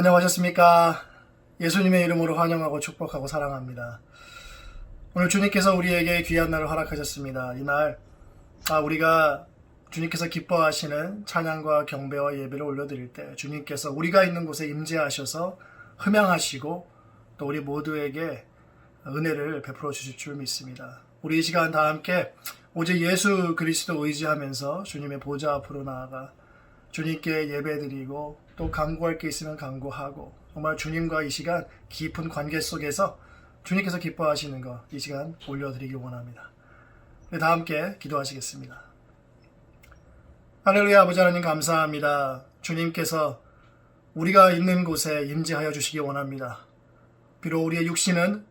안녕하셨습니까? 예수님의 이름으로 환영하고 축복하고 사랑합니다. 오늘 주님께서 우리에게 귀한 날을 허락하셨습니다. 이날 우리가 주님께서 기뻐하시는 찬양과 경배와 예배를 올려드릴 때 주님께서 우리가 있는 곳에 임재하셔서 흠양하시고 또 우리 모두에게 은혜를 베풀어 주실 줄 믿습니다. 우리 이 시간 다 함께 오직 예수 그리스도 의지하면서 주님의 보좌 앞으로 나아가 주님께 예배드리고 또 간구할 게 있으면 간구하고 정말 주님과 이 시간 깊은 관계 속에서 주님께서 기뻐하시는 것 이 시간 올려드리기 원합니다. 다 함께 기도하시겠습니다. 할렐루야. 아버지 하나님 감사합니다. 주님께서 우리가 있는 곳에 임재하여 주시기 원합니다. 비록 우리의 육신은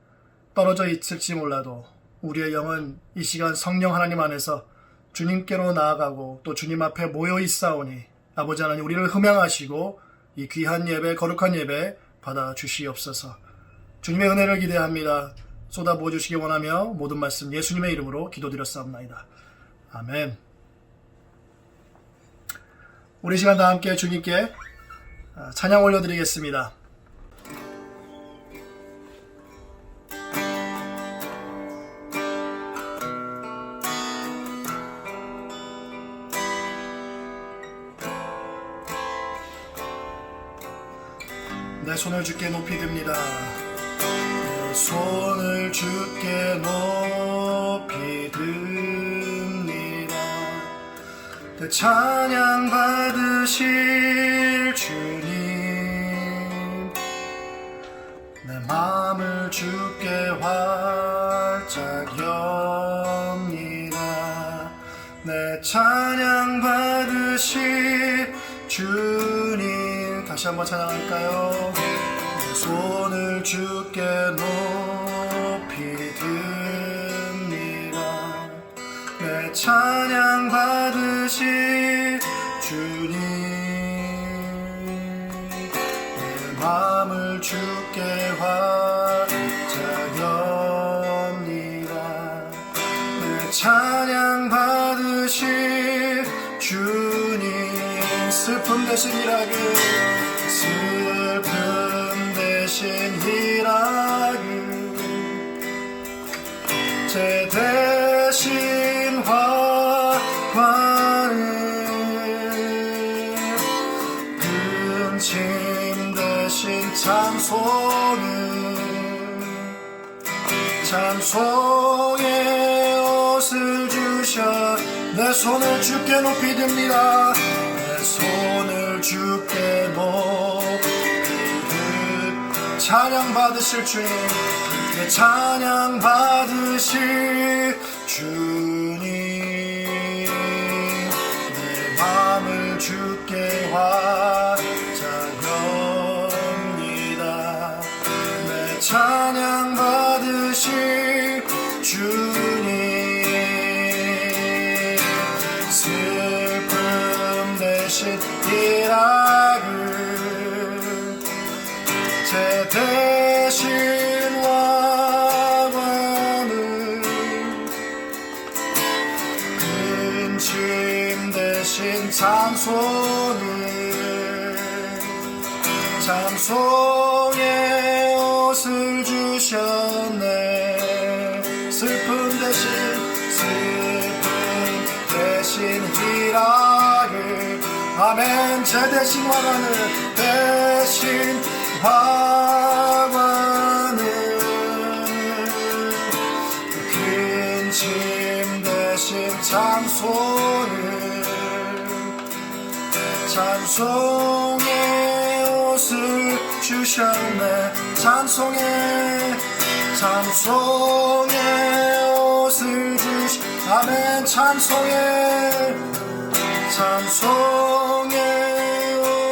떨어져 있을지 몰라도 우리의 영은 이 시간 성령 하나님 안에서 주님께로 나아가고 또 주님 앞에 모여 있사오니 아버지 하나님 우리를 흠양하시고 이 귀한 예배 거룩한 예배 받아 주시옵소서. 주님의 은혜를 기대합니다. 쏟아부어 주시기 원하며 모든 말씀 예수님의 이름으로 기도드렸사옵나이다. 아멘. 우리 시간 다 함께 주님께 찬양 올려드리겠습니다. 내 손을 주께 높이 듭니다. 내 손을 주께 높이 듭니다. 내 찬양 받으실 주님, 내 마음을 주께 활짝 엽니다. 내 찬양 받으실 주님, 다시 한번 찬양할까요? 내 손을 주께 높이 듭니다. 내 찬양 받으실 주님, 내 마음을 주께 활짝 엽니다. 내 찬양 받으실 주님, 슬픔 대신 일하기, 슬픔 대신 일하기, 제 대신 화관을, 근심 대신 찬송의 옷을 주셔. 내 손을 주께 높이 듭니다. 내 손을 주께 높이 듭니다. 찬양 받으실 주님, 내 찬양 받으실 주님, 내 마음을 주께 활짝 엽니다. 내 찬양 받으실 주님, 슬픔 대신 일하길, 제 대신 화관을, 근심 대신 찬송의 옷을 주셨네. 슬픔 대신 일하길, 아멘. 제 대신 화관을, 대신 화관을, 근심 대신 찬송의 옷을 주셨네. 찬송의 옷을 주시, 아멘. 찬송의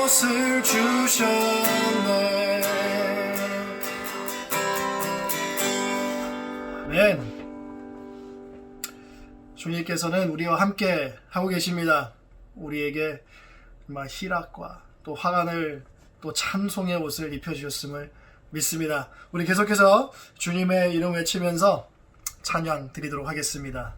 옷을 주셨네. 아멘. 주님께서는 우리와 함께 하고 계십니다. 우리에게 희락과 또 화관을 또 찬송의 옷을 입혀주셨음을 믿습니다. 우리 계속해서 주님의 이름 외치면서 찬양 드리도록 하겠습니다.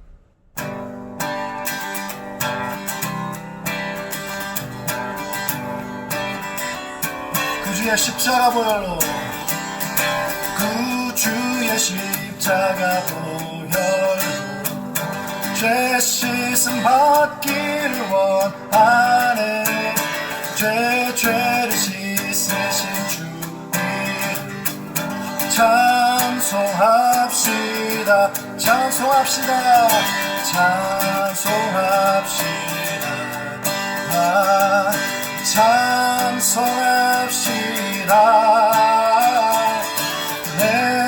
구주의 십자가 보혈로 구주의 십자가 보혈로 죄 씻음 받기를 원하네. 죄를 씻으신 주 찬송합시다. 찬송합시다. 찬송합시다. 찬송합시다. 내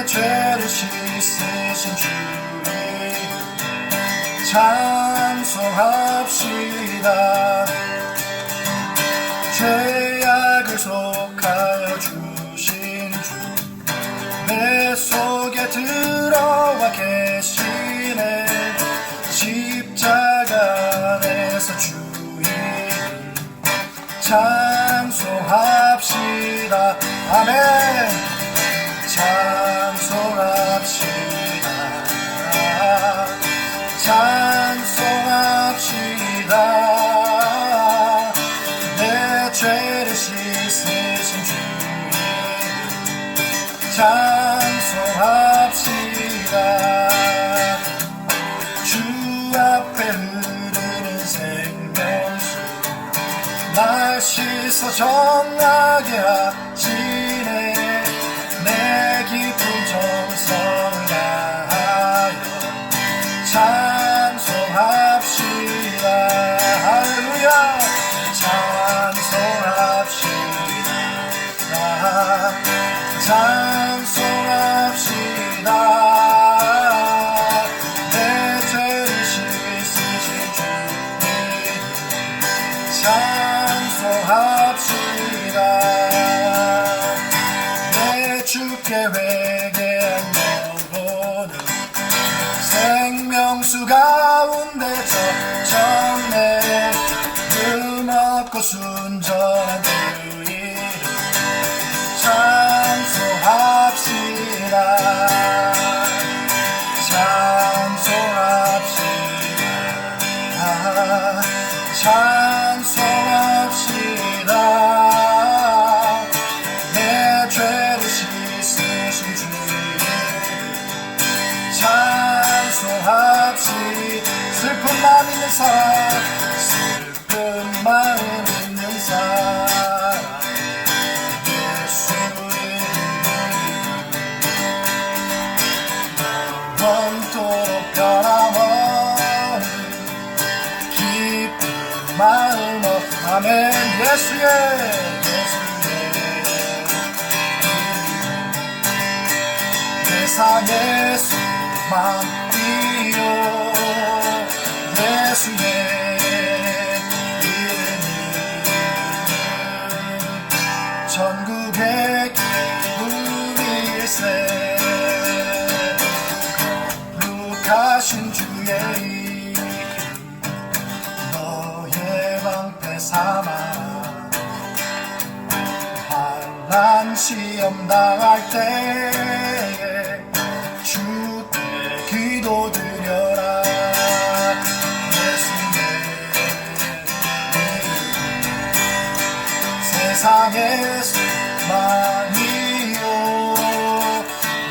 죄를 씻으신 주 찬송합시다. 죄악을 속하여 주신 주 내 속에 들어와 계시네. 십자가 안에서 주 이름 찬송합시다. 아멘. 찬송합시다. 찬송합시다. 내 죄를 씻으신 주 찬송합시다. 주 앞에 흐르는 생명수 날 씻어 정하게 하시네. 내 깊은 정성을 다하여 찬송합시다. 할렐루야. 찬송합시다. 찬송합시다. 내 죄를 씻으신 주 찬송합시다. 내 주께 회개한 영혼은 생명수 가운데 젖혔네. 흠없고 순전한 그 이름 찬송합시다. 찬송합시다. 찬송합시다. 내 죄를 씻으신 주 찬송합시다. 슬픈 마음 있는 사람, 슬픈 마음 있는 사람 예수 이름 영원토록 변함없는 기쁜 마음으로 아멘. 예수의 세상의 소망이요 예수의 이름이 전국의 기쁨일세. 거룩하신 주의 이름 너의 방패 삼아라. 환난 시험 당할 때에 주께 기도드려라. 예수의 이름 세상의 소망이요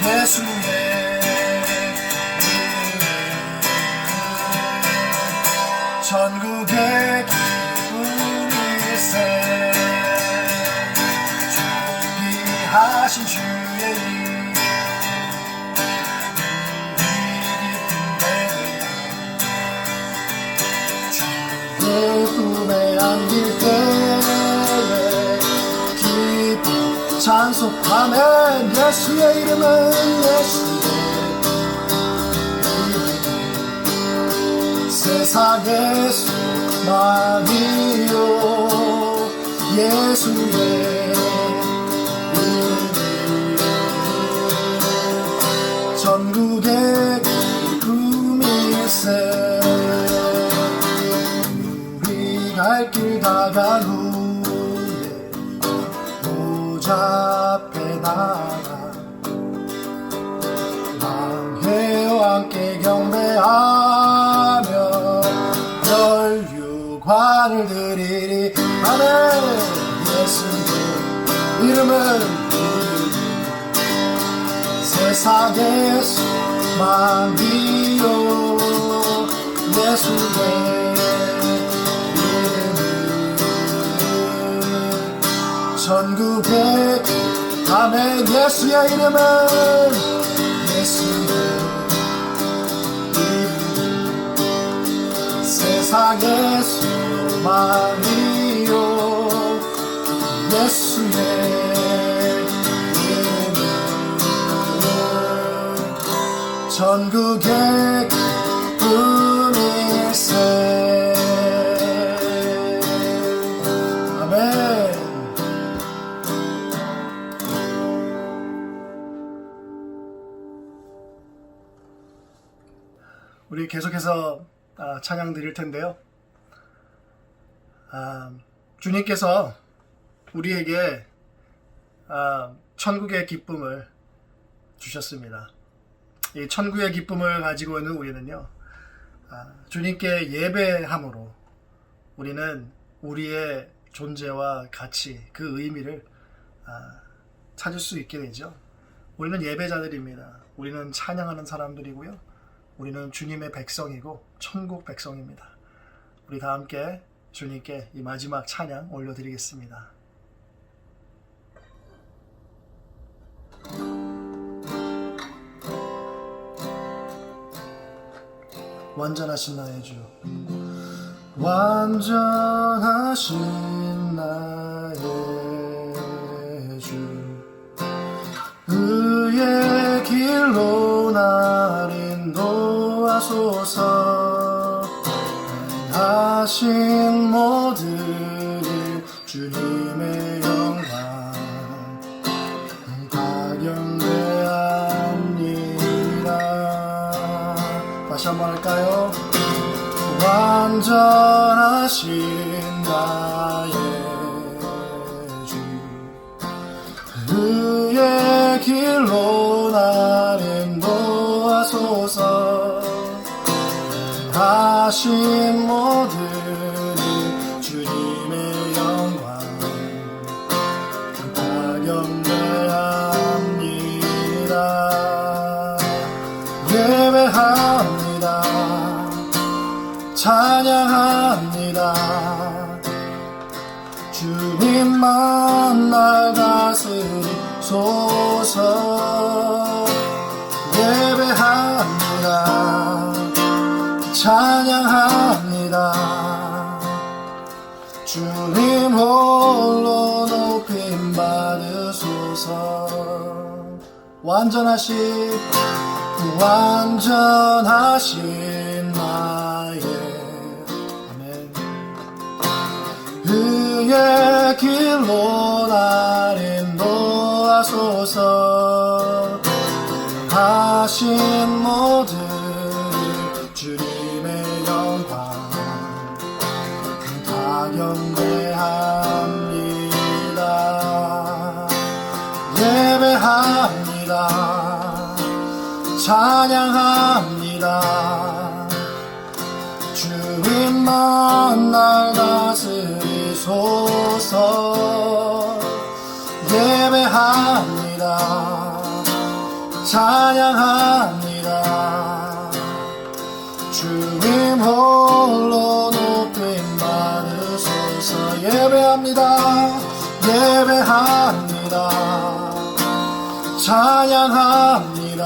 예수의 이름 전국의 기쁨일세. 존귀하신 주의 이름 내 품에 안길 때에 기쁨 찬송하면 예수의 이름은 예수의 이름 세상의 소망이요 예수의 이름 전국의 기쁨일세. 갈 길 다간 후에 보좌 앞에 나가 왕회와 함께 경배하며 혈유관을 드리리. 아멘. 예수의 이름은 세상의 소망이요 예수의 이름은 전국의 아멘 예수의 이름은 예수의 이름 세상의 소망이요 예수의 이름은 전국의 기쁨일세 아멘. 우리 계속해서 찬양 드릴 텐데요. 주님께서 우리에게 천국의 기쁨을 주셨습니다. 이 천국의 기쁨을 가지고 있는 우리는요, 주님께 예배함으로 우리는 우리의 존재와 가치, 그 의미를 찾을 수 있게 되죠. 우리는 예배자들입니다. 우리는 찬양하는 사람들이고요. 우리는 주님의 백성이고 천국 백성입니다. 우리 다 함께 주님께 이 마지막 찬양 올려드리겠습니다. 완전하신 나의 주, 완전하신 나의 주, 의의 길로 날 인도하소서. 행하신 모든 일 주님의 영광 가경배합니다. 다시 한번 할까요? 완전하신 나의 주, 그의 길로 날 인도하소서. 하신 모든 일 주님의 영광 가경배합니다. 예배합니다. 찬양합니다. 주님만 날 다스리소서. 예배합니다. 찬양합니다. 주님 홀로 높임 받으소서. 완전하신 나의 아멘. 그의 길로 날 인도하소서. 하신 모든 주님의 영광 가경배합니다. 예배합니다. 찬양합니다. 주님만 날 다스리소서. 예배합니다. 찬양합니다. 주님 홀로 높임 받으소서. 예배합니다. 예배합니다. 찬양합니다.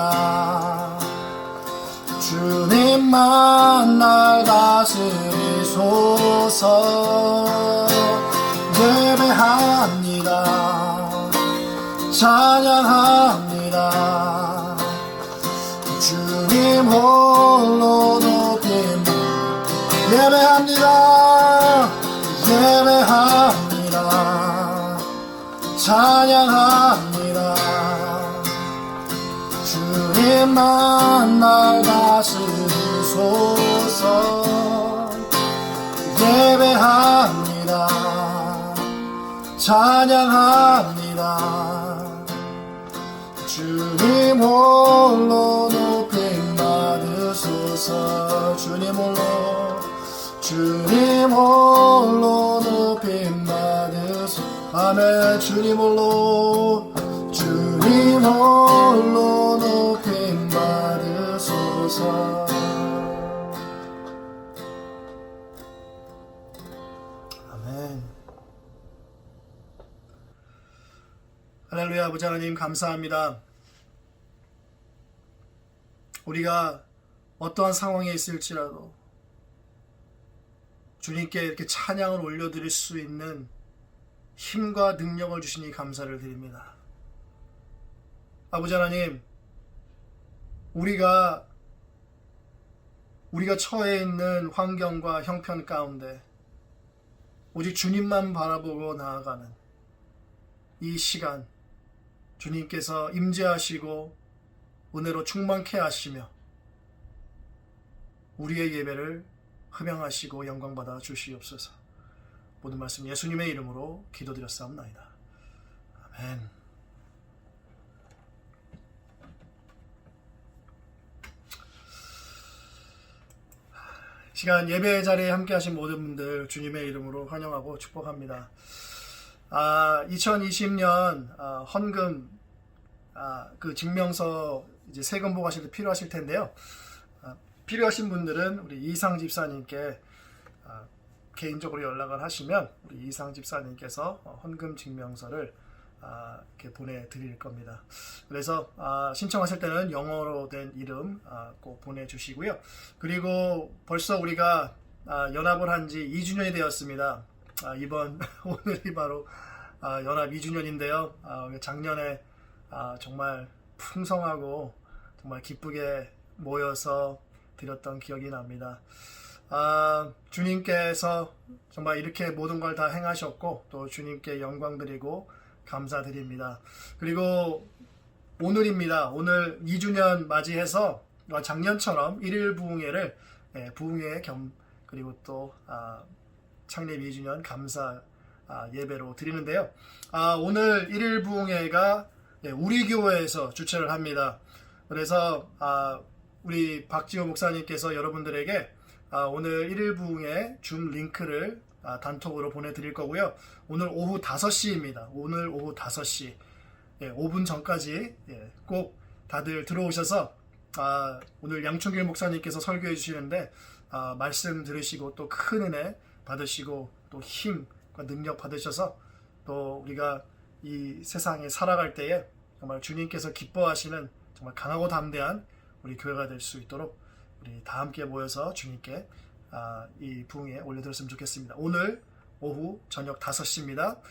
주님만 날 다스리소서. 예배합니다. 찬양합니다. 주님 홀로 높임 예배합니다. 예배합니다. 찬양합니다. 주님만 날 다스리소서. 예배합니다. 찬양합니다. 주님 홀로 높임 받으소서. 주님 홀로 높임 받으소서. 아멘. 주님 홀로 주님 홀로 높임 받으소서. 아멘. 할렐루야. 아버지 하나님 감사합니다. 우리가 어떠한 상황에 있을지라도 주님께 이렇게 찬양을 올려드릴 수 있는 힘과 능력을 주시니 감사를 드립니다. 아버지 하나님, 우리가 처해 있는 환경과 형편 가운데 오직 주님만 바라보고 나아가는 이 시간, 주님께서 임재하시고 은혜로 충만케 하시며 우리의 예배를 흠양하시고 영광받아 주시옵소서. 모든 말씀 예수님의 이름으로 기도드렸사옵나이다. 아멘. 시간 예배 자리에 함께 하신 모든 분들 주님의 이름으로 환영하고 축복합니다. 2020년 헌금 그 증명서 이제 세금 보고하실 때 필요하실 텐데요. 필요하신 분들은 우리 이상 집사님께 개인적으로 연락을 하시면 우리 이상 집사님께서 헌금 증명서를 이렇게 보내드릴 겁니다. 그래서 신청하실 때는 영어로 된 이름 꼭 보내주시고요. 그리고 벌써 우리가 연합을 한 지 2주년이 되었습니다. 이번 오늘이 바로 연합 2주년인데요. 작년에 정말 풍성하고 정말 기쁘게 모여서 드렸던 기억이 납니다. 주님께서 정말 이렇게 모든 걸 다 행하셨고 또 주님께 영광 드리고 감사드립니다. 그리고 오늘입니다. 오늘 2주년 맞이해서 작년처럼 1일 부흥회를 부흥회 겸 그리고 또 창립 2주년 감사 예배로 드리는데요. 오늘 1일 부흥회가 우리 교회에서 주최를 합니다. 그래서 우리 박지호 목사님께서 여러분들에게 오늘 1일 부흥회 줌 링크를 단톡으로 보내드릴 거고요. 오늘 오후 5시입니다. 오늘 오후 5시 5분 전까지 꼭 다들 들어오셔서 오늘 양충길 목사님께서 설교해 주시는데 말씀 들으시고 또 큰 은혜 받으시고 또 힘과 능력 받으셔서 또 우리가 이 세상에 살아갈 때에 정말 주님께서 기뻐하시는 정말 강하고 담대한 우리 교회가 될 수 있도록 우리 다 함께 모여서 주님께 이 부흥에 올려드렸으면 좋겠습니다. 오늘 오후 저녁 5시입니다.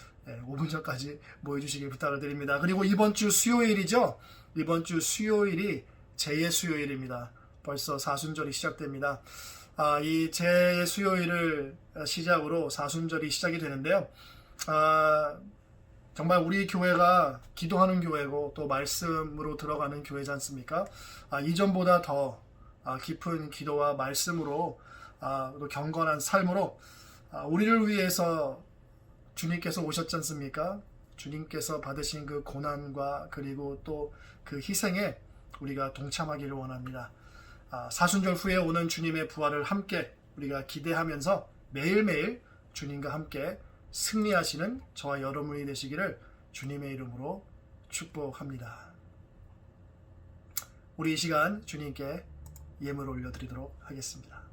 5분 전까지 모여주시길 부탁을 드립니다. 그리고 이번 주 수요일이죠. 이번 주 수요일이 제2의 수요일입니다. 벌써 사순절이 시작됩니다. 이 제2의 수요일을 시작으로 사순절이 시작이 되는데요. 정말 우리 교회가 기도하는 교회고 또 말씀으로 들어가는 교회지 않습니까? 이전보다 더 깊은 기도와 말씀으로 또 경건한 삶으로 우리를 위해서 주님께서 오셨지 않습니까? 주님께서 받으신 그 고난과 그리고 또 그 희생에 우리가 동참하기를 원합니다. 사순절 후에 오는 주님의 부활을 함께 우리가 기대하면서 매일매일 주님과 함께 승리하시는 저와 여러분이 되시기를 주님의 이름으로 축복합니다. 우리 이 시간 주님께 예물 올려드리도록 하겠습니다.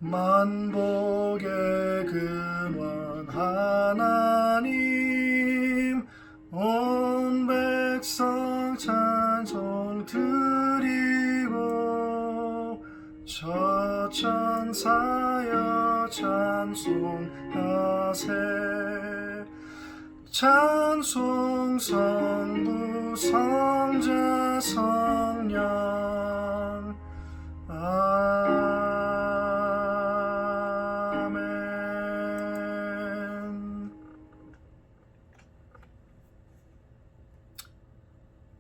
만복의 근원 하나님 온 백성 찬송 드리고 저 천사여 찬송하세 찬송 성부 성자 성령 아멘.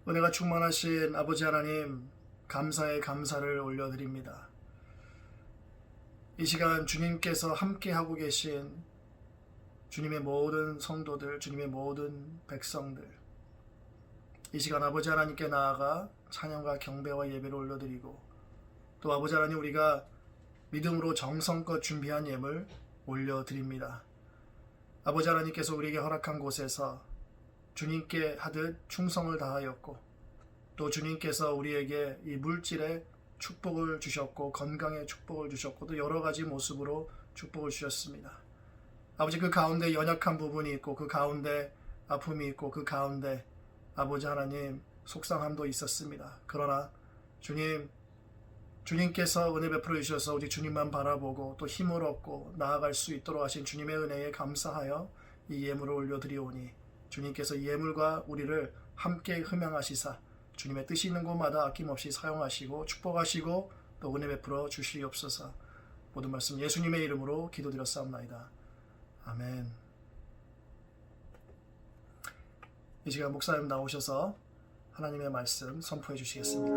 은혜가 충만하신 아버지 하나님, 감사의 감사를 올려드립니다. 이 시간 주님께서 함께하고 계신 주님의 모든 성도들, 주님의 모든 백성들, 이 시간 아버지 하나님께 나아가 찬양과 경배와 예배를 올려드리고 또 아버지 하나님 우리가 믿음으로 정성껏 준비한 예물 올려드립니다. 아버지 하나님께서 우리에게 허락한 곳에서 주님께 하듯 충성을 다하였고 또 주님께서 우리에게 이 물질의 축복을 주셨고 건강의 축복을 주셨고 또 여러 가지 모습으로 축복을 주셨습니다. 아버지 그 가운데 연약한 부분이 있고 그 가운데 아픔이 있고 그 가운데 아버지 하나님 속상함도 있었습니다. 그러나 주님께서 은혜 베풀어 주셔서 오직 주님만 바라보고 또 힘을 얻고 나아갈 수 있도록 하신 주님의 은혜에 감사하여 이 예물을 올려드리오니 주님께서 이 예물과 우리를 함께 흠양하시사 주님의 뜻이 있는 곳마다 아낌없이 사용하시고 축복하시고 또 은혜 베풀어 주시옵소서. 모든 말씀 예수님의 이름으로 기도드렸사옵나이다. 아멘. 이 시간 목사님 나오셔서 하나님의 말씀 선포해 주시겠습니다.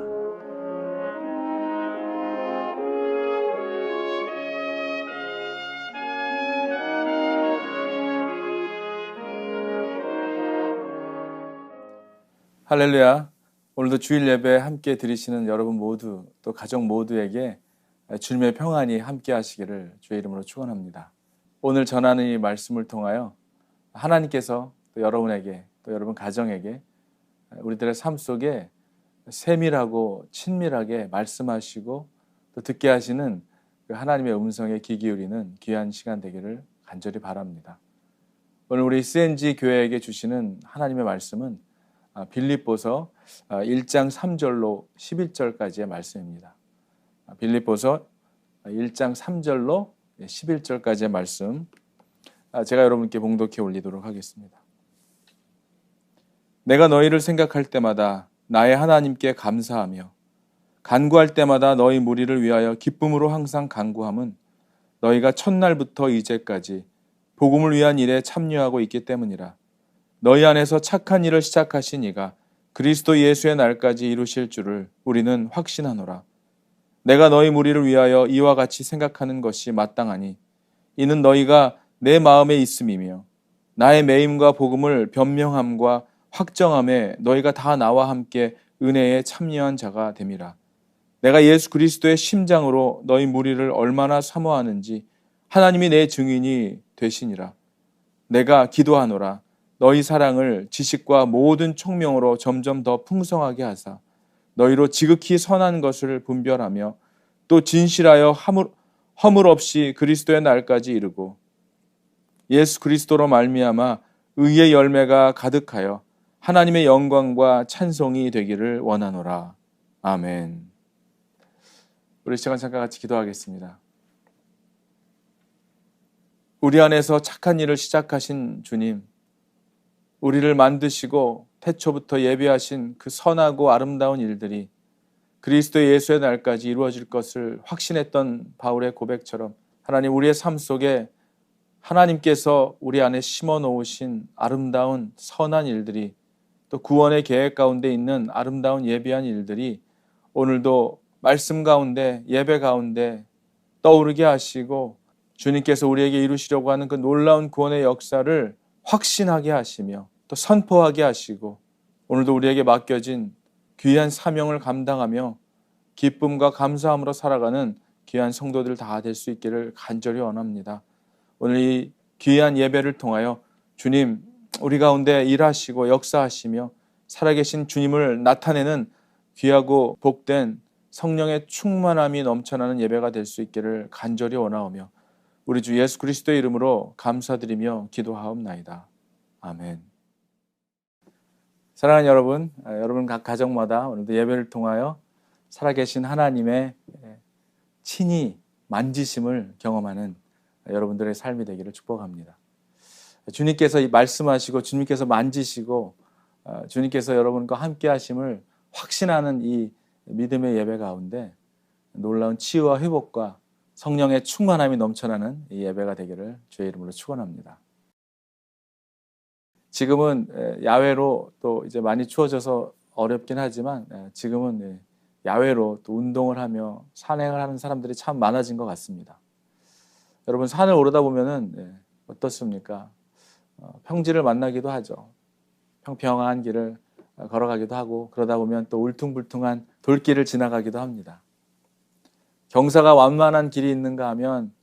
할렐루야. 오늘도 주일 예배 함께 드리시는 여러분 모두 또 가족 모두에게 주님의 평안이 함께 하시기를 주의 이름으로 축원합니다. 오늘 전하는 이 말씀을 통하여 하나님께서 또 여러분에게 또 여러분 가정에게 우리들의 삶 속에 세밀하고 친밀하게 말씀하시고 또 듣게 하시는 그 하나님의 음성에 귀 기울이는 귀한 시간 되기를 간절히 바랍니다. 오늘 우리 CNG 교회에게 주시는 하나님의 말씀은 빌립보서 1장 3절로 11절까지의 말씀입니다. 빌립보서 1장 3절로 11절까지의 말씀 제가 여러분께 봉독해 올리도록 하겠습니다. 내가 너희를 생각할 때마다 나의 하나님께 감사하며 간구할 때마다 너희 무리를 위하여 기쁨으로 항상 간구함은 너희가 첫날부터 이제까지 복음을 위한 일에 참여하고 있기 때문이라. 너희 안에서 착한 일을 시작하신 이가 그리스도 예수의 날까지 이루실 줄을 우리는 확신하노라. 내가 너희 무리를 위하여 이와 같이 생각하는 것이 마땅하니 이는 너희가 내 마음에 있음이며 나의 매임과 복음을 변명함과 확정함에 너희가 다 나와 함께 은혜에 참여한 자가 됨이라. 내가 예수 그리스도의 심장으로 너희 무리를 얼마나 사모하는지 하나님이 내 증인이 되시니라. 내가 기도하노라. 너희 사랑을 지식과 모든 총명으로 점점 더 풍성하게 하사 너희로 지극히 선한 것을 분별하며 또 진실하여 허물 없이 그리스도의 날까지 이르고 예수 그리스도로 말미암아 의의 열매가 가득하여 하나님의 영광과 찬송이 되기를 원하노라. 아멘. 우리 시간 잠깐 같이 기도하겠습니다. 우리 안에서 착한 일을 시작하신 주님, 우리를 만드시고 태초부터 예비하신 그 선하고 아름다운 일들이 그리스도 예수의 날까지 이루어질 것을 확신했던 바울의 고백처럼 하나님 우리의 삶 속에 하나님께서 우리 안에 심어 놓으신 아름다운 선한 일들이 또 구원의 계획 가운데 있는 아름다운 예비한 일들이 오늘도 말씀 가운데 예배 가운데 떠오르게 하시고 주님께서 우리에게 이루시려고 하는 그 놀라운 구원의 역사를 확신하게 하시며 또 선포하게 하시고 오늘도 우리에게 맡겨진 귀한 사명을 감당하며 기쁨과 감사함으로 살아가는 귀한 성도들 다 될 수 있기를 간절히 원합니다. 오늘 이 귀한 예배를 통하여 주님 우리 가운데 일하시고 역사하시며 살아계신 주님을 나타내는 귀하고 복된 성령의 충만함이 넘쳐나는 예배가 될 수 있기를 간절히 원하오며 우리 주 예수 그리스도의 이름으로 감사드리며 기도하옵나이다. 아멘. 사랑하는 여러분, 여러분 각 가정마다 오늘도 예배를 통하여 살아계신 하나님의 친히 만지심을 경험하는 여러분들의 삶이 되기를 축복합니다. 주님께서 말씀하시고 주님께서 만지시고 주님께서 여러분과 함께 하심을 확신하는 이 믿음의 예배 가운데 놀라운 치유와 회복과 성령의 충만함이 넘쳐나는 이 예배가 되기를 주의 이름으로 축원합니다. 지금은 야외로 또 이제 많이 추워져서 어렵긴 하지만 지금은 야외로 또 운동을 하며 산행을 하는 사람들이 참 많아진 것 같습니다. 여러분 산을 오르다 보면은 어떻습니까? 평지를 만나기도 하죠. 평평한 길을 걸어가기도 하고 그러다 보면 또 울퉁불퉁한 돌길을 지나가기도 합니다. 경사가 완만한 길이 있는가 하면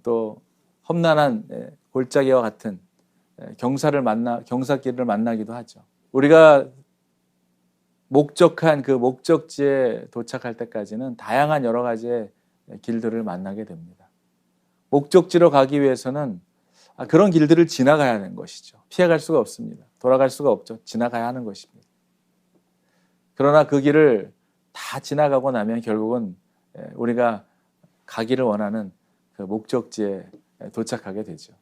또 험난한 골짜기와 같은 경사길을 만나기도 하죠. 우리가 목적한 그 목적지에 도착할 때까지는 다양한 여러 가지의 길들을 만나게 됩니다. 목적지로 가기 위해서는 그런 길들을 지나가야 하는 것이죠. 피해갈 수가 없습니다. 돌아갈 수가 없죠. 지나가야 하는 것입니다. 그러나 그 길을 다 지나가고 나면 결국은 우리가 가기를 원하는 그 목적지에 도착하게 되죠.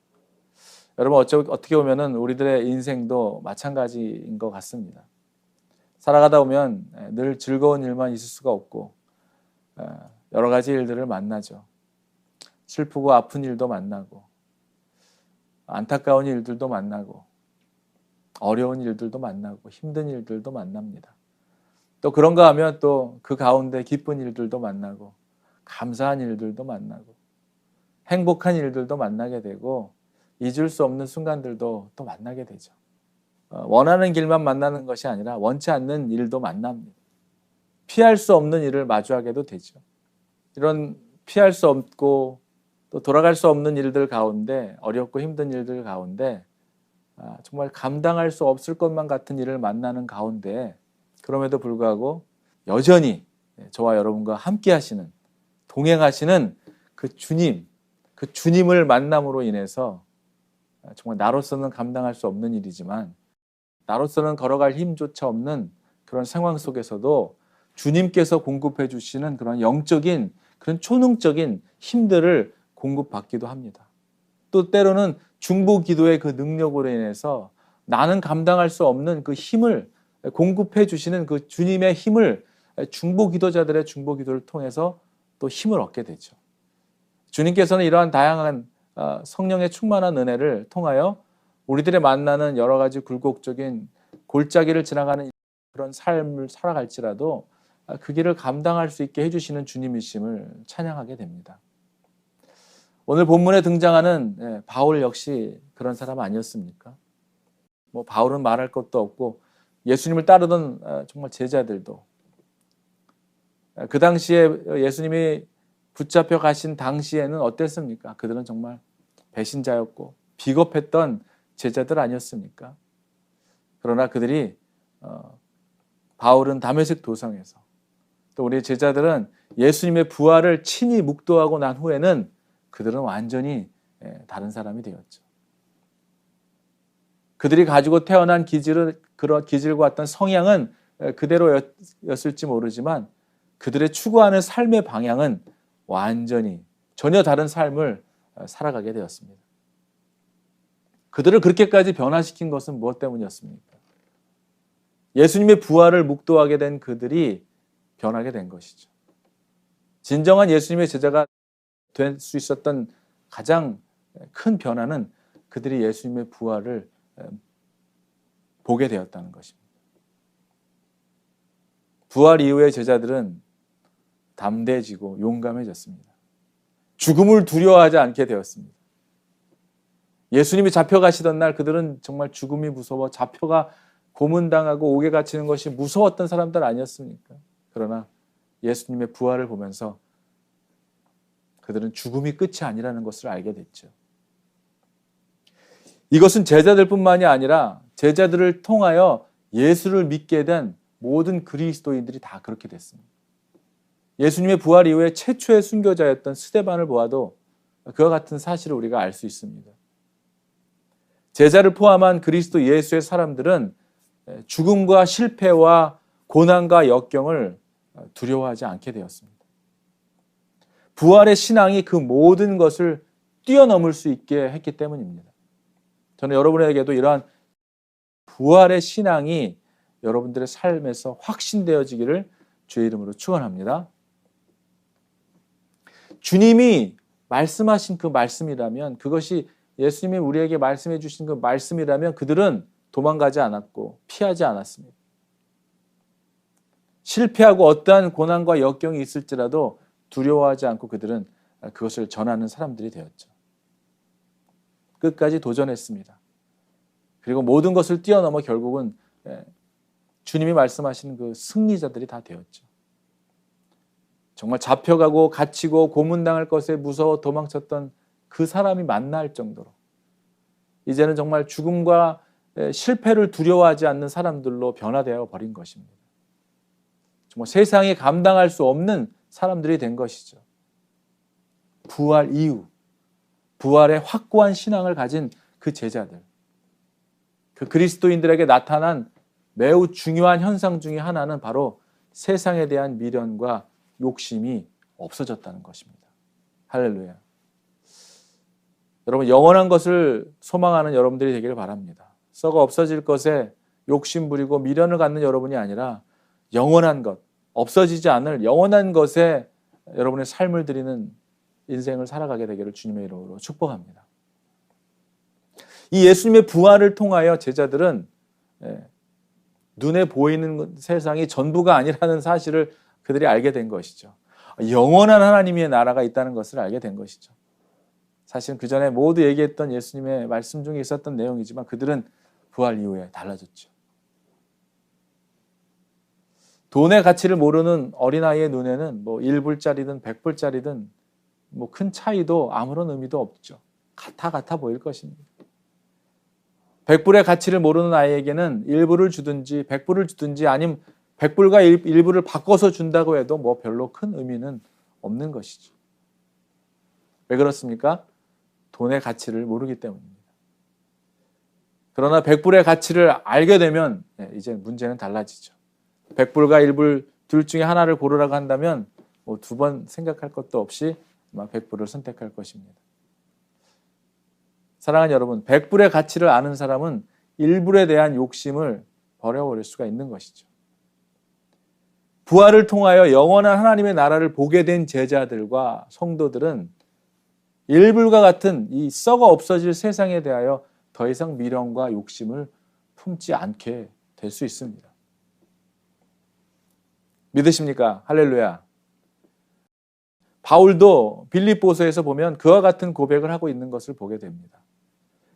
여러분 어떻게 보면은 우리들의 인생도 마찬가지인 것 같습니다. 살아가다 보면 늘 즐거운 일만 있을 수가 없고 여러 가지 일들을 만나죠. 슬프고 아픈 일도 만나고 안타까운 일들도 만나고 어려운 일들도 만나고 힘든 일들도 만납니다. 또 그런가 하면 또 그 가운데 기쁜 일들도 만나고 감사한 일들도 만나고 행복한 일들도 만나게 되고 잊을 수 없는 순간들도 또 만나게 되죠. 원하는 길만 만나는 것이 아니라 원치 않는 일도 만납니다. 피할 수 없는 일을 마주하게도 되죠. 이런 피할 수 없고 또 돌아갈 수 없는 일들 가운데 어렵고 힘든 일들 가운데 정말 감당할 수 없을 것만 같은 일을 만나는 가운데 그럼에도 불구하고 여전히 저와 여러분과 함께 하시는 동행하시는 그 주님을 만남으로 인해서 정말 나로서는 감당할 수 없는 일이지만 나로서는 걸어갈 힘조차 없는 그런 상황 속에서도 주님께서 공급해 주시는 그런 영적인 그런 초능적인 힘들을 공급받기도 합니다. 또 때로는 중보 기도의 그 능력으로 인해서 나는 감당할 수 없는 그 힘을 공급해 주시는 그 주님의 힘을 중보 기도자들의 중보 기도를 통해서 또 힘을 얻게 되죠. 주님께서는 이러한 다양한 성령의 충만한 은혜를 통하여 우리들의 만나는 여러 가지 굴곡적인 골짜기를 지나가는 그런 삶을 살아갈지라도 그 길을 감당할 수 있게 해주시는 주님이심을 찬양하게 됩니다. 오늘 본문에 등장하는 바울 역시 그런 사람 아니었습니까? 바울은 말할 것도 없고 예수님을 따르던 정말 제자들도 그 당시에 예수님이 붙잡혀 가신 당시에는 어땠습니까? 그들은 정말 배신자였고 비겁했던 제자들 아니었습니까? 그러나 그들이 바울은 다메섹 도상에서 또 우리 제자들은 예수님의 부활을 친히 묵도하고 난 후에는 그들은 완전히 다른 사람이 되었죠. 그들이 가지고 태어난 그런 기질과 어떤 성향은 그대로였을지 모르지만 그들의 추구하는 삶의 방향은 완전히 전혀 다른 삶을 살아가게 되었습니다. 그들을 그렇게까지 변화시킨 것은 무엇 때문이었습니까? 예수님의 부활을 묵도하게 된 그들이 변하게 된 것이죠. 진정한 예수님의 제자가 될 수 있었던 가장 큰 변화는 그들이 예수님의 부활을 보게 되었다는 것입니다. 부활 이후의 제자들은 담대해지고 용감해졌습니다. 죽음을 두려워하지 않게 되었습니다. 예수님이 잡혀가시던 날 그들은 정말 죽음이 무서워 잡혀가 고문당하고 옥에 갇히는 것이 무서웠던 사람들 아니었습니까? 그러나 예수님의 부활을 보면서 그들은 죽음이 끝이 아니라는 것을 알게 됐죠. 이것은 제자들뿐만이 아니라 제자들을 통하여 예수를 믿게 된 모든 그리스도인들이 다 그렇게 됐습니다. 예수님의 부활 이후에 최초의 순교자였던 스데반을 보아도 그와 같은 사실을 우리가 알 수 있습니다. 제자를 포함한 그리스도 예수의 사람들은 죽음과 실패와 고난과 역경을 두려워하지 않게 되었습니다. 부활의 신앙이 그 모든 것을 뛰어넘을 수 있게 했기 때문입니다. 저는 여러분에게도 이러한 부활의 신앙이 여러분들의 삶에서 확신되어지기를 주의 이름으로 축원합니다. 주님이 말씀하신 그 말씀이라면 그것이 예수님이 우리에게 말씀해 주신 그 말씀이라면 그들은 도망가지 않았고 피하지 않았습니다. 실패하고 어떠한 고난과 역경이 있을지라도 두려워하지 않고 그들은 그것을 전하는 사람들이 되었죠. 끝까지 도전했습니다. 그리고 모든 것을 뛰어넘어 결국은 주님이 말씀하시는 그 승리자들이 다 되었죠. 정말 잡혀가고 갇히고 고문당할 것에 무서워 도망쳤던 그 사람이 만날 정도로 이제는 정말 죽음과 실패를 두려워하지 않는 사람들로 변화되어 버린 것입니다. 정말 세상이 감당할 수 없는 사람들이 된 것이죠. 부활 이후, 부활의 확고한 신앙을 가진 그 제자들, 그 그리스도인들에게 나타난 매우 중요한 현상 중에 하나는 바로 세상에 대한 미련과 욕심이 없어졌다는 것입니다. 할렐루야. 여러분, 영원한 것을 소망하는 여러분들이 되기를 바랍니다. 썩어 없어질 것에 욕심 부리고 미련을 갖는 여러분이 아니라 영원한 것, 없어지지 않을 영원한 것에 여러분의 삶을 드리는 인생을 살아가게 되기를 주님의 이름으로 축복합니다. 이 예수님의 부활을 통하여 제자들은 눈에 보이는 세상이 전부가 아니라는 사실을 그들이 알게 된 것이죠. 영원한 하나님의 나라가 있다는 것을 알게 된 것이죠. 사실은 그 전에 모두 얘기했던 예수님의 말씀 중에 있었던 내용이지만 그들은 부활 이후에 달라졌죠. 돈의 가치를 모르는 어린아이의 눈에는 뭐 1불짜리든 100불짜리든 뭐 큰 차이도 아무런 의미도 없죠. 같아 보일 것입니다. 100불의 가치를 모르는 아이에게는 1불을 주든지 100불을 주든지 아니면 100불과 1불을 바꿔서 준다고 해도 뭐 별로 큰 의미는 없는 것이죠. 왜 그렇습니까? 돈의 가치를 모르기 때문입니다. 그러나 100불의 가치를 알게 되면 이제 문제는 달라지죠. 100불과 1불 둘 중에 하나를 고르라고 한다면 뭐 두 번 생각할 것도 없이 아마 100불을 선택할 것입니다. 사랑하는 여러분, 100불의 가치를 아는 사람은 1불에 대한 욕심을 버려버릴 수가 있는 것이죠. 부활을 통하여 영원한 하나님의 나라를 보게 된 제자들과 성도들은 1불과 같은 이 썩어 없어질 세상에 대하여 더 이상 미련과 욕심을 품지 않게 될 수 있습니다. 믿으십니까? 할렐루야. 바울도 빌립보서에서 보면 그와 같은 고백을 하고 있는 것을 보게 됩니다.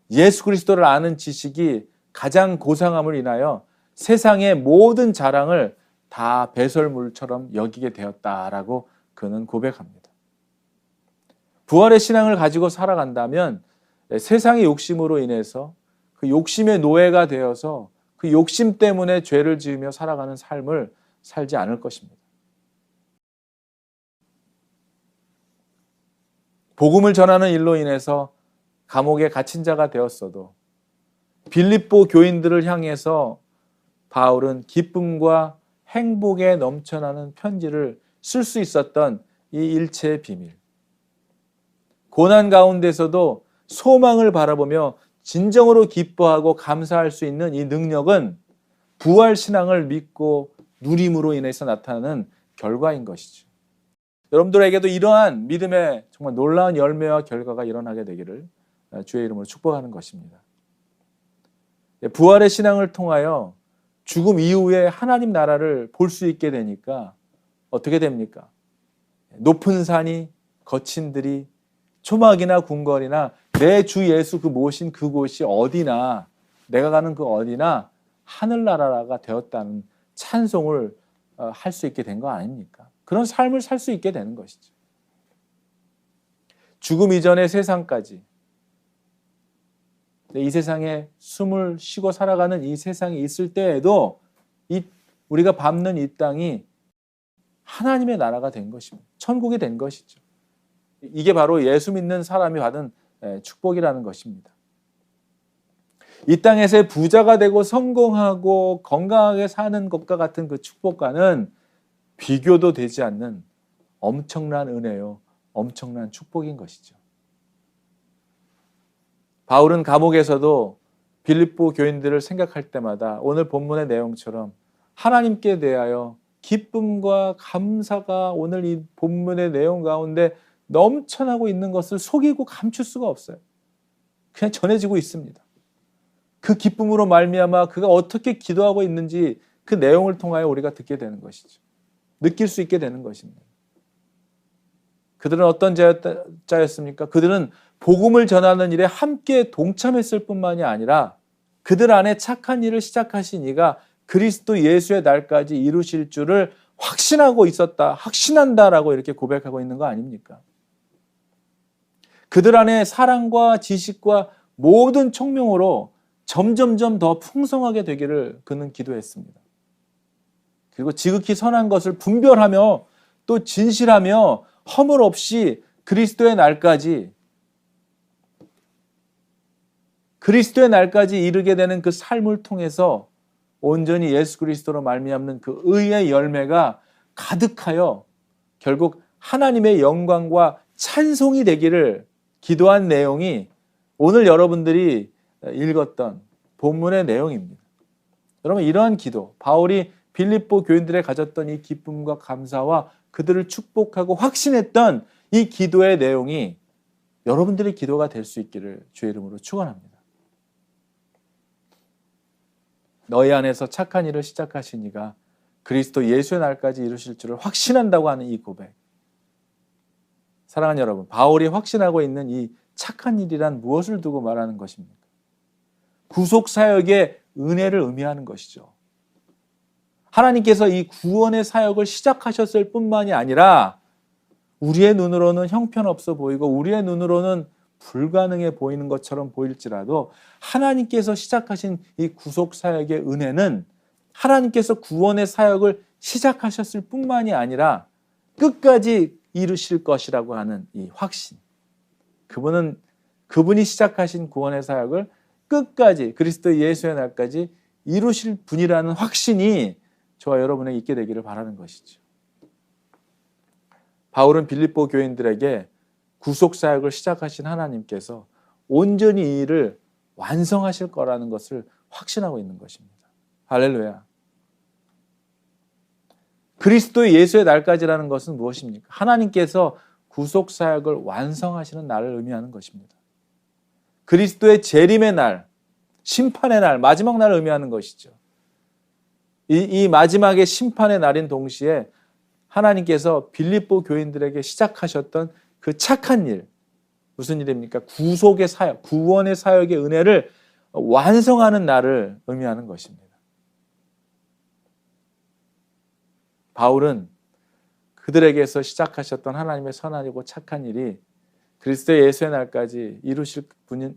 예수 그리스도를 아는 지식이 가장 고상함을 인하여 세상의 모든 자랑을 다 배설물처럼 여기게 되었다라고 그는 고백합니다. 부활의 신앙을 가지고 살아간다면 세상의 욕심으로 인해서 그 욕심의 노예가 되어서 그 욕심 때문에 죄를 지으며 살아가는 삶을 살지 않을 것입니다. 복음을 전하는 일로 인해서 감옥에 갇힌 자가 되었어도 빌립보 교인들을 향해서 바울은 기쁨과 행복에 넘쳐나는 편지를 쓸 수 있었던 이 일체의 비밀. 고난 가운데서도 소망을 바라보며 진정으로 기뻐하고 감사할 수 있는 이 능력은 부활 신앙을 믿고 누림으로 인해서 나타나는 결과인 것이죠. 여러분들에게도 이러한 믿음의 정말 놀라운 열매와 결과가 일어나게 되기를 주의 이름으로 축복하는 것입니다. 부활의 신앙을 통하여 죽음 이후에 하나님 나라를 볼 수 있게 되니까 어떻게 됩니까? 높은 산이 거친 들이 초막이나 궁궐이나 내 주 예수 그 모신 그곳이 어디나 내가 가는 그 어디나 하늘나라가 되었다는 찬송을 할 수 있게 된 거 아닙니까? 그런 삶을 살 수 있게 되는 것이죠. 죽음 이전의 세상까지 이 세상에 숨을 쉬고 살아가는 이 세상이 있을 때에도 우리가 밟는 이 땅이 하나님의 나라가 된 것입니다. 천국이 된 것이죠. 이게 바로 예수 믿는 사람이 받은 축복이라는 것입니다. 이 땅에서의 부자가 되고 성공하고 건강하게 사는 것과 같은 그 축복과는 비교도 되지 않는 엄청난 은혜요, 엄청난 축복인 것이죠. 바울은 감옥에서도 빌립보 교인들을 생각할 때마다 오늘 본문의 내용처럼 하나님께 대하여 기쁨과 감사가 오늘 이 본문의 내용 가운데 넘쳐나고 있는 것을 속이고 감출 수가 없어요. 그냥 전해지고 있습니다. 그 기쁨으로 말미암아 그가 어떻게 기도하고 있는지 그 내용을 통하여 우리가 듣게 되는 것이죠. 느낄 수 있게 되는 것입니다. 그들은 어떤 자였습니까? 그들은 복음을 전하는 일에 함께 동참했을 뿐만이 아니라 그들 안에 착한 일을 시작하신 이가 그리스도 예수의 날까지 이루실 줄을 확신하고 있었다, 확신한다라고 이렇게 고백하고 있는 거 아닙니까? 그들 안에 사랑과 지식과 모든 총명으로 점점점 더 풍성하게 되기를 그는 기도했습니다. 그리고 지극히 선한 것을 분별하며 또 진실하며 허물 없이 그리스도의 날까지 이르게 되는 그 삶을 통해서 온전히 예수 그리스도로 말미암는 그 의의 열매가 가득하여 결국 하나님의 영광과 찬송이 되기를 기도한 내용이 오늘 여러분들이 읽었던 본문의 내용입니다. 여러분, 이러한 기도, 바울이 빌립보 교인들에 가졌던 이 기쁨과 감사와 그들을 축복하고 확신했던 이 기도의 내용이 여러분들의 기도가 될 수 있기를 주의 이름으로 축원합니다. 너희 안에서 착한 일을 시작하신 이가 그리스도 예수의 날까지 이루실 줄을 확신한다고 하는 이 고백. 사랑하는 여러분, 바울이 확신하고 있는 이 착한 일이란 무엇을 두고 말하는 것입니까? 구속사역의 은혜를 의미하는 것이죠. 하나님께서 이 구원의 사역을 시작하셨을 뿐만이 아니라 우리의 눈으로는 형편없어 보이고 우리의 눈으로는 불가능해 보이는 것처럼 보일지라도 하나님께서 시작하신 이 구속사역의 은혜는 하나님께서 구원의 사역을 시작하셨을 뿐만이 아니라 끝까지 이루실 것이라고 하는 이 확신. 그분이 시작하신 구원의 사역을 끝까지 그리스도 예수의 날까지 이루실 분이라는 확신이 저와 여러분에게 있게 되기를 바라는 것이죠. 바울은 빌립보 교인들에게 구속사역을 시작하신 하나님께서 온전히 이 일을 완성하실 거라는 것을 확신하고 있는 것입니다. 할렐루야. 그리스도 예수의 날까지라는 것은 무엇입니까? 하나님께서 구속사역을 완성하시는 날을 의미하는 것입니다. 그리스도의 재림의 날, 심판의 날, 마지막 날을 의미하는 것이죠. 이 마지막의 심판의 날인 동시에 하나님께서 빌립보 교인들에게 시작하셨던 그 착한 일, 무슨 일입니까? 구속의 사역, 구원의 사역의 은혜를 완성하는 날을 의미하는 것입니다. 바울은 그들에게서 시작하셨던 하나님의 선하고 착한 일이 그리스도 예수의 날까지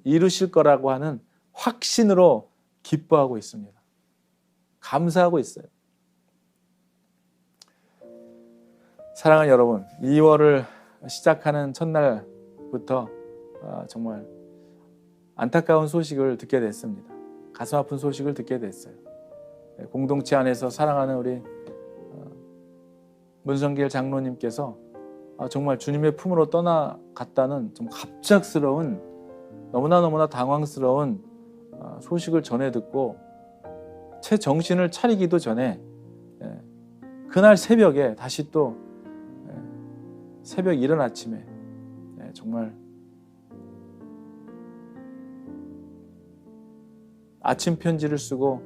이루실 거라고 하는 확신으로 기뻐하고 있습니다. 감사하고 있어요. 사랑하는 여러분, 2월을 시작하는 첫날부터 정말 안타까운 소식을 듣게 됐습니다. 가슴 아픈 소식을 듣게 됐어요. 공동체 안에서 사랑하는 우리 문성길 장로님께서 정말 주님의 품으로 떠나갔다는 좀 갑작스러운, 너무나 당황스러운 소식을 전해 듣고 채 정신을 차리기도 전에 그날 새벽에 다시 또 새벽 이른 아침에 정말 아침 편지를 쓰고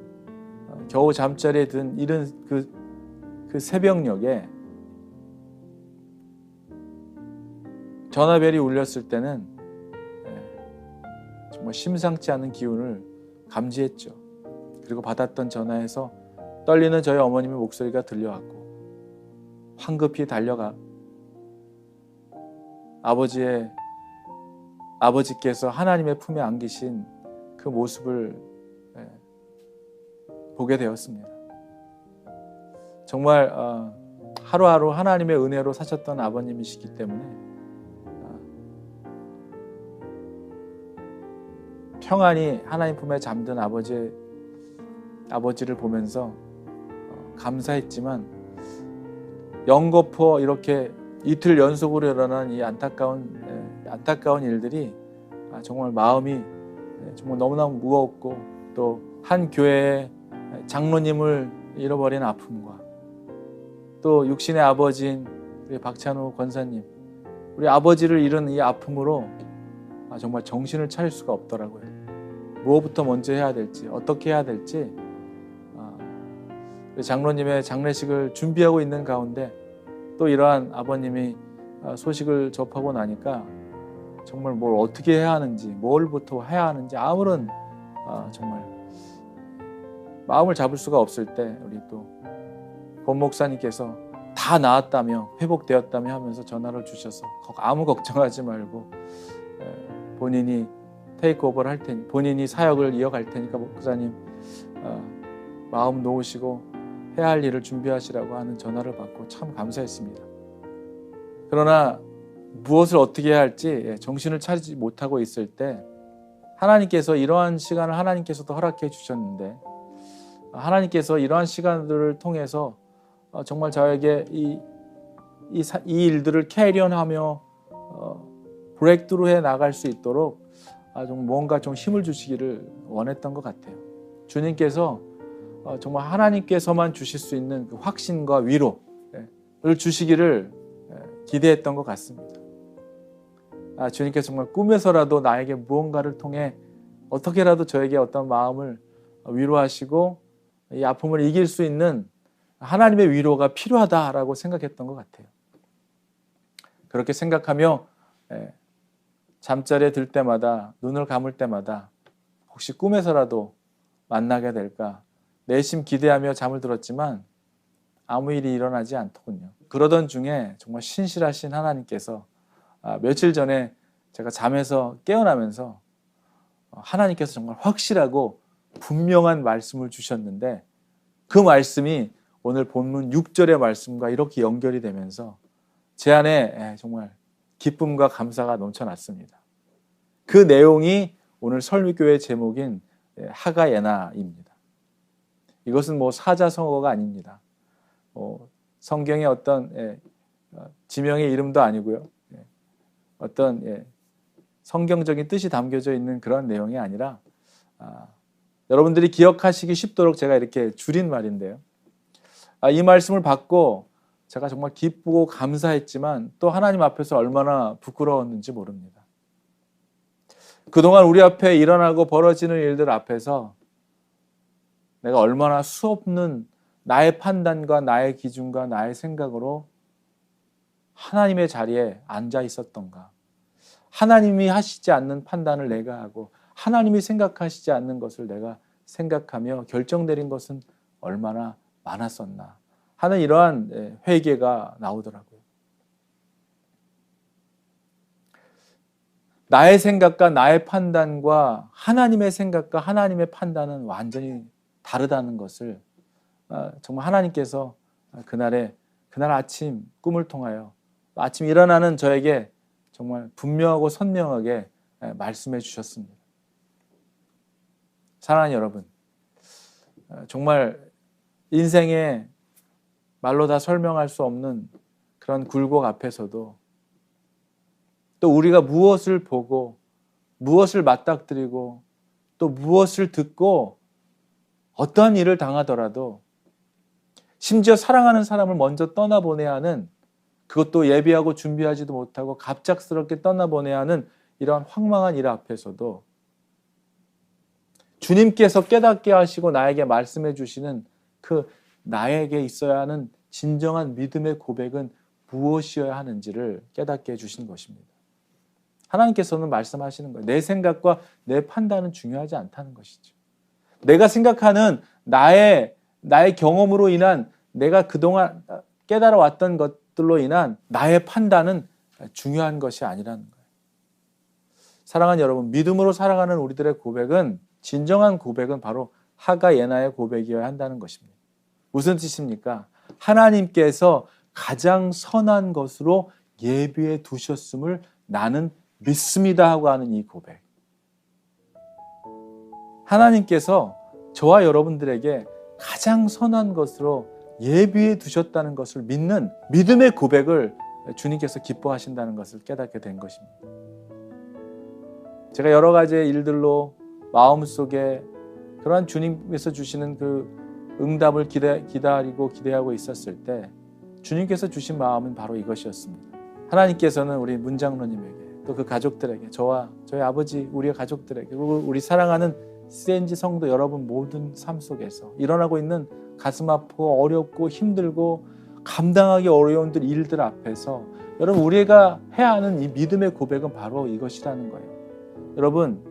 겨우 잠자리에 든 이른 그 새벽녘에 전화벨이 울렸을 때는 정말 심상치 않은 기운을 감지했죠. 그리고 받았던 전화에서 떨리는 저희 어머님의 목소리가 들려왔고 황급히 달려가 아버지께서 하나님의 품에 안기신 그 모습을 보게 되었습니다. 정말 하루하루 하나님의 은혜로 사셨던 아버님이시기 때문에 평안히 하나님 품에 잠든 아버지를 보면서 감사했지만 영거푸어 이렇게 이틀 연속으로 일어난 이 안타까운 일들이 정말 마음이 정말 너무나 무겁고 또 한 교회의 장로님을 잃어버린 아픔과 또 육신의 아버지인 우리 박찬호 권사님, 우리 아버지를 잃은 이 아픔으로 정말 정신을 차릴 수가 없더라고요. 무엇부터 먼저 해야 될지, 어떻게 해야 될지 장로님의 장례식을 준비하고 있는 가운데 또 이러한 아버님이 소식을 접하고 나니까 정말 뭘 어떻게 해야 하는지, 뭘부터 해야 하는지 아무런 정말 마음을 잡을 수가 없을 때 우리 또 본 목사님께서 다 나았다며 회복되었다며 하면서 전화를 주셔서 아무 걱정하지 말고 본인이 테이크오버를 할 테니 본인이 사역을 이어갈 테니까 목사님 마음 놓으시고 해야 할 일을 준비하시라고 하는 전화를 받고 참 감사했습니다. 그러나 무엇을 어떻게 해야 할지 정신을 차리지 못하고 있을 때 하나님께서 이러한 시간을 하나님께서도 허락해 주셨는데 하나님께서 이러한 시간들을 통해서 정말 저에게 이 일들을 캐리언하며 브레이크트루해 나갈 수 있도록 좀 뭔가 좀 힘을 주시기를 원했던 것 같아요. 주님께서 정말 하나님께서만 주실 수 있는 그 확신과 위로를 주시기를 기대했던 것 같습니다. 주님께서 정말 꿈에서라도 나에게 무언가를 통해 어떻게라도 저에게 어떤 마음을 위로하시고 이 아픔을 이길 수 있는 하나님의 위로가 필요하다라고 생각했던 것 같아요. 그렇게 생각하며 잠자리에 들 때마다 눈을 감을 때마다 혹시 꿈에서라도 만나게 될까 내심 기대하며 잠을 들었지만 아무 일이 일어나지 않더군요. 그러던 중에 정말 신실하신 하나님께서 며칠 전에 제가 잠에서 깨어나면서 하나님께서 정말 확실하고 분명한 말씀을 주셨는데 그 말씀이 오늘 본문 6절의 말씀과 이렇게 연결이 되면서 제 안에 정말 기쁨과 감사가 넘쳐났습니다. 그 내용이 오늘 설교의 제목인 하가예나입니다. 이것은 사자성어가 아닙니다. 성경의 어떤 지명의 이름도 아니고요. 어떤 성경적인 뜻이 담겨져 있는 그런 내용이 아니라 여러분들이 기억하시기 쉽도록 제가 이렇게 줄인 말인데요. 이 말씀을 받고 제가 정말 기쁘고 감사했지만 또 하나님 앞에서 얼마나 부끄러웠는지 모릅니다. 그동안 우리 앞에 일어나고 벌어지는 일들 앞에서 내가 얼마나 수없는 나의 판단과 나의 기준과 나의 생각으로 하나님의 자리에 앉아 있었던가. 하나님이 하시지 않는 판단을 내가 하고 하나님이 생각하시지 않는 것을 내가 생각하며 결정 내린 것은 얼마나 많았었나 하는 이러한 회개가 나오더라고요. 나의 생각과 나의 판단과 하나님의 생각과 하나님의 판단은 완전히 다르다는 것을 정말 하나님께서 그날 아침 꿈을 통하여 아침 일어나는 저에게 정말 분명하고 선명하게 말씀해 주셨습니다. 사랑하는 여러분, 정말 인생에 말로 다 설명할 수 없는 그런 굴곡 앞에서도 또 우리가 무엇을 보고 무엇을 맞닥뜨리고 또 무엇을 듣고 어떠한 일을 당하더라도 심지어 사랑하는 사람을 먼저 떠나보내야 하는 그것도 예비하고 준비하지도 못하고 갑작스럽게 떠나보내야 하는 이러한 황망한 일 앞에서도 주님께서 깨닫게 하시고 나에게 말씀해 주시는 그 나에게 있어야 하는 진정한 믿음의 고백은 무엇이어야 하는지를 깨닫게 해주신 것입니다. 하나님께서는 말씀하시는 거예요. 내 생각과 내 판단은 중요하지 않다는 것이죠. 내가 생각하는 나의 경험으로 인한 내가 그동안 깨달아왔던 것들로 인한 나의 판단은 중요한 것이 아니라는 거예요. 사랑하는 여러분, 믿음으로 살아가는 우리들의 고백은 진정한 고백은 바로 하가예나의 고백이어야 한다는 것입니다. 무슨 뜻입니까? 하나님께서 가장 선한 것으로 예비해 두셨음을 나는 믿습니다 하고 하는 이 고백. 하나님께서 저와 여러분들에게 가장 선한 것으로 예비해 두셨다는 것을 믿는 믿음의 고백을 주님께서 기뻐하신다는 것을 깨닫게 된 것입니다. 제가 여러 가지의 일들로 마음속에 그러한 주님께서 주시는 그 응답을 기다리고 기대하고 있었을 때 주님께서 주신 마음은 바로 이것이었습니다. 하나님께서는 우리 문장로님에게 또 그 가족들에게 저와 저희 아버지 우리의 가족들에게 그리고 우리 사랑하는 CNG 성도 여러분 모든 삶 속에서 일어나고 있는 가슴 아프고 어렵고 힘들고 감당하기 어려운 일들 앞에서 여러분 우리가 해야 하는 이 믿음의 고백은 바로 이것이라는 거예요. 여러분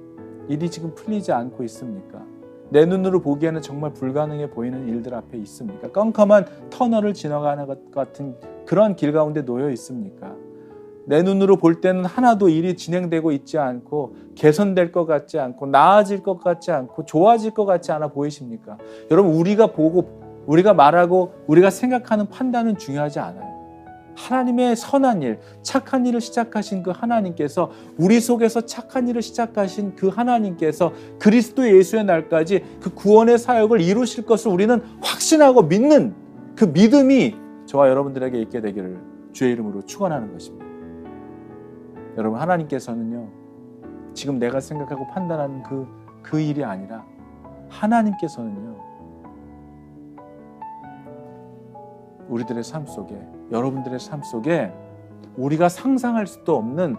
일이 지금 풀리지 않고 있습니까? 내 눈으로 보기에는 정말 불가능해 보이는 일들 앞에 있습니까? 깜깜한 터널을 지나가는 것 같은 그런 길 가운데 놓여 있습니까? 내 눈으로 볼 때는 하나도 일이 진행되고 있지 않고 개선될 것 같지 않고 나아질 것 같지 않고 좋아질 것 같지 않아 보이십니까? 여러분, 우리가 보고 우리가 말하고 우리가 생각하는 판단은 중요하지 않아요. 하나님의 선한 일, 착한 일을 시작하신 그 하나님께서, 우리 속에서 착한 일을 시작하신 그 하나님께서 그리스도 예수의 날까지 그 구원의 사역을 이루실 것을 우리는 확신하고 믿는 그 믿음이 저와 여러분들에게 있게 되기를 주의 이름으로 축원하는 것입니다. 여러분, 하나님께서는요, 지금 내가 생각하고 판단하는 그 일이 아니라 하나님께서는요, 우리들의 삶 속에, 여러분들의 삶 속에 우리가 상상할 수도 없는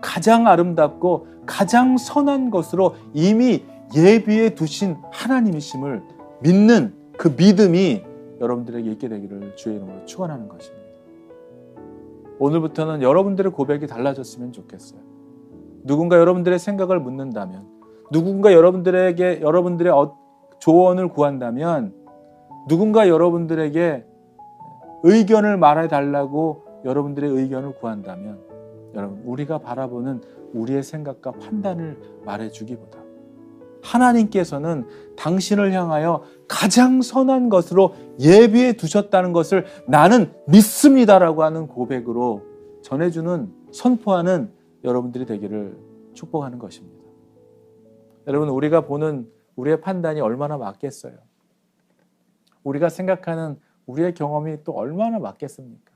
가장 아름답고 가장 선한 것으로 이미 예비해 두신 하나님이심을 믿는 그 믿음이 여러분들에게 있게 되기를 주의 이름으로 축원하는 것입니다. 오늘부터는 여러분들의 고백이 달라졌으면 좋겠어요. 누군가 여러분들의 생각을 묻는다면, 누군가 여러분들의 조언을 구한다면, 누군가 여러분들에게 의견을 말해달라고 여러분들의 의견을 구한다면, 여러분, 우리가 바라보는 우리의 생각과 판단을 말해주기보다 하나님께서는 당신을 향하여 가장 선한 것으로 예비해 두셨다는 것을 나는 믿습니다라고 하는 고백으로 전해주는, 선포하는 여러분들이 되기를 축복하는 것입니다. 여러분, 우리가 보는 우리의 판단이 얼마나 맞겠어요? 우리가 생각하는 우리의 경험이 또 얼마나 맞겠습니까?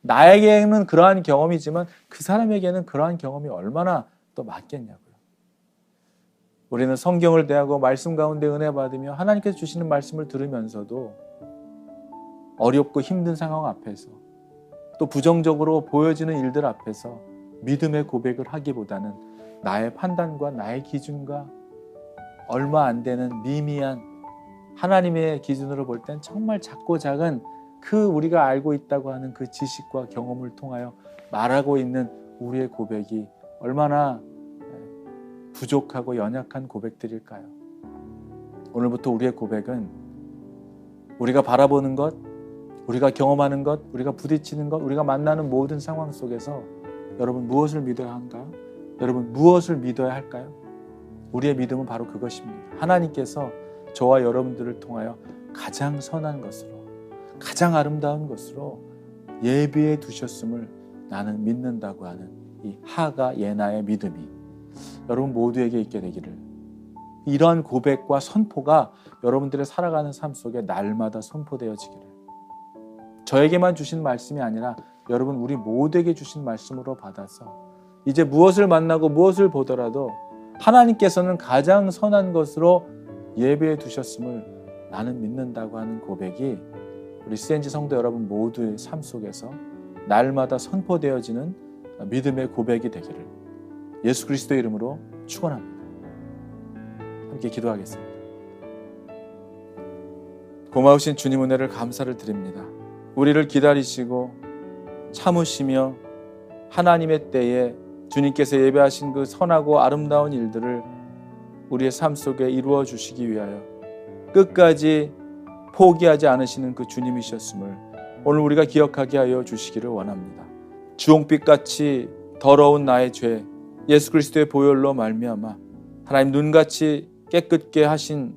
나에게는 그러한 경험이지만 그 사람에게는 그러한 경험이 얼마나 또 맞겠냐고요. 우리는 성경을 대하고 말씀 가운데 은혜 받으며 하나님께서 주시는 말씀을 들으면서도 어렵고 힘든 상황 앞에서, 또 부정적으로 보여지는 일들 앞에서 믿음의 고백을 하기보다는 나의 판단과 나의 기준과 얼마 안 되는 미미한, 하나님의 기준으로 볼 땐 정말 작고 작은 그 우리가 알고 있다고 하는 그 지식과 경험을 통하여 말하고 있는 우리의 고백이 얼마나 부족하고 연약한 고백들일까요? 오늘부터 우리의 고백은 우리가 바라보는 것, 우리가 경험하는 것, 우리가 부딪히는 것, 우리가 만나는 모든 상황 속에서 여러분, 무엇을 믿어야 한가요? 여러분, 무엇을 믿어야 할까요? 우리의 믿음은 바로 그것입니다. 하나님께서 저와 여러분들을 통하여 가장 선한 것으로, 가장 아름다운 것으로 예비해 두셨음을 나는 믿는다고 하는 이 하가 예나의 믿음이 여러분 모두에게 있게 되기를, 이러한 고백과 선포가 여러분들의 살아가는 삶 속에 날마다 선포되어지기를, 저에게만 주신 말씀이 아니라 여러분 우리 모두에게 주신 말씀으로 받아서 이제 무엇을 만나고 무엇을 보더라도 하나님께서는 가장 선한 것으로 예배해 두셨음을 나는 믿는다고 하는 고백이 우리 CNG 성도 여러분 모두의 삶 속에서 날마다 선포되어지는 믿음의 고백이 되기를 예수 그리스도의 이름으로 축원합니다. 함께 기도하겠습니다. 고마우신 주님 은혜를 감사를 드립니다. 우리를 기다리시고 참으시며 하나님의 때에 주님께서 예배하신 그 선하고 아름다운 일들을 우리의 삶 속에 이루어 주시기 위하여 끝까지 포기하지 않으시는 그 주님이셨음을 오늘 우리가 기억하게 하여 주시기를 원합니다. 주홍빛같이 더러운 나의 죄, 예수 그리스도의 보혈로 말미암아 하나님 눈같이 깨끗게 하신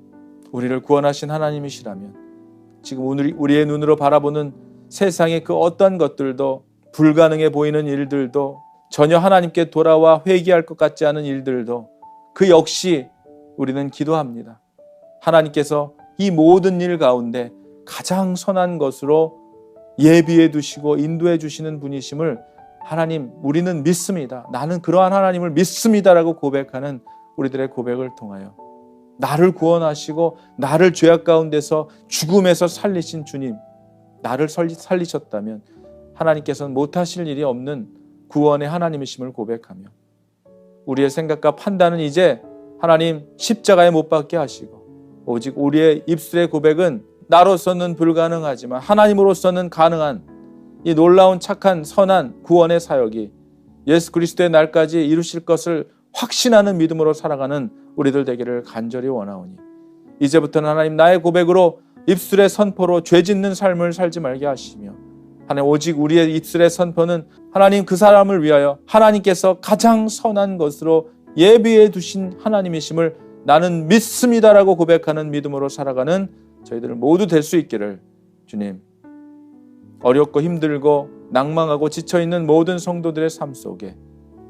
우리를 구원하신 하나님이시라면 지금 우리의 눈으로 바라보는 세상의 그 어떤 것들도, 불가능해 보이는 일들도, 전혀 하나님께 돌아와 회개할 것 같지 않은 일들도 그 역시 우리는 기도합니다. 하나님께서 이 모든 일 가운데 가장 선한 것으로 예비해 두시고 인도해 주시는 분이심을 하나님 우리는 믿습니다. 나는 그러한 하나님을 믿습니다라고 고백하는 우리들의 고백을 통하여 나를 구원하시고 나를 죄악 가운데서 죽음에서 살리신 주님, 나를 살리셨다면 하나님께서는 못하실 일이 없는 구원의 하나님이심을 고백하며 우리의 생각과 판단은 이제 하나님 십자가에 못 박게 하시고 오직 우리의 입술의 고백은 나로서는 불가능하지만 하나님으로서는 가능한 이 놀라운 착한 선한 구원의 사역이 예수 그리스도의 날까지 이루실 것을 확신하는 믿음으로 살아가는 우리들 되기를 간절히 원하오니 이제부터는 하나님 나의 고백으로 입술의 선포로 죄 짓는 삶을 살지 말게 하시며 하나님 오직 우리의 입술의 선포는 하나님 그 사람을 위하여 하나님께서 가장 선한 것으로 예비해 두신 하나님이심을 나는 믿습니다라고 고백하는 믿음으로 살아가는 저희들 모두 될 수 있기를 주님, 어렵고 힘들고 낭망하고 지쳐있는 모든 성도들의 삶 속에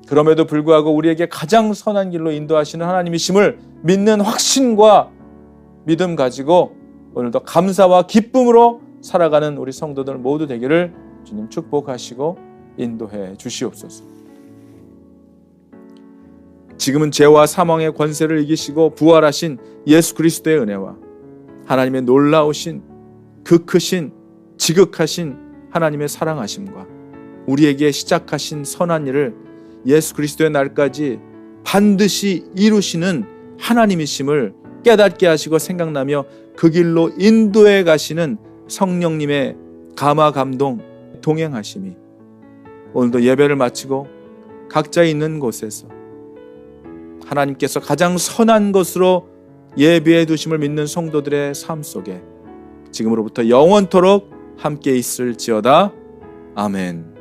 그럼에도 불구하고 우리에게 가장 선한 길로 인도하시는 하나님이심을 믿는 확신과 믿음 가지고 오늘도 감사와 기쁨으로 살아가는 우리 성도들 모두 되기를 주님 축복하시고 인도해 주시옵소서. 지금은 죄와 사망의 권세를 이기시고 부활하신 예수 그리스도의 은혜와 하나님의 놀라우신 그 크신 지극하신 하나님의 사랑하심과 우리에게 시작하신 선한 일을 예수 그리스도의 날까지 반드시 이루시는 하나님이심을 깨닫게 하시고 생각나며 그 길로 인도해 가시는 성령님의 감화 감동 동행하심이 오늘도 예배를 마치고 각자 있는 곳에서 하나님께서 가장 선한 것으로 예배해 두심을 믿는 성도들의 삶 속에 지금으로부터 영원토록 함께 있을지어다. 아멘.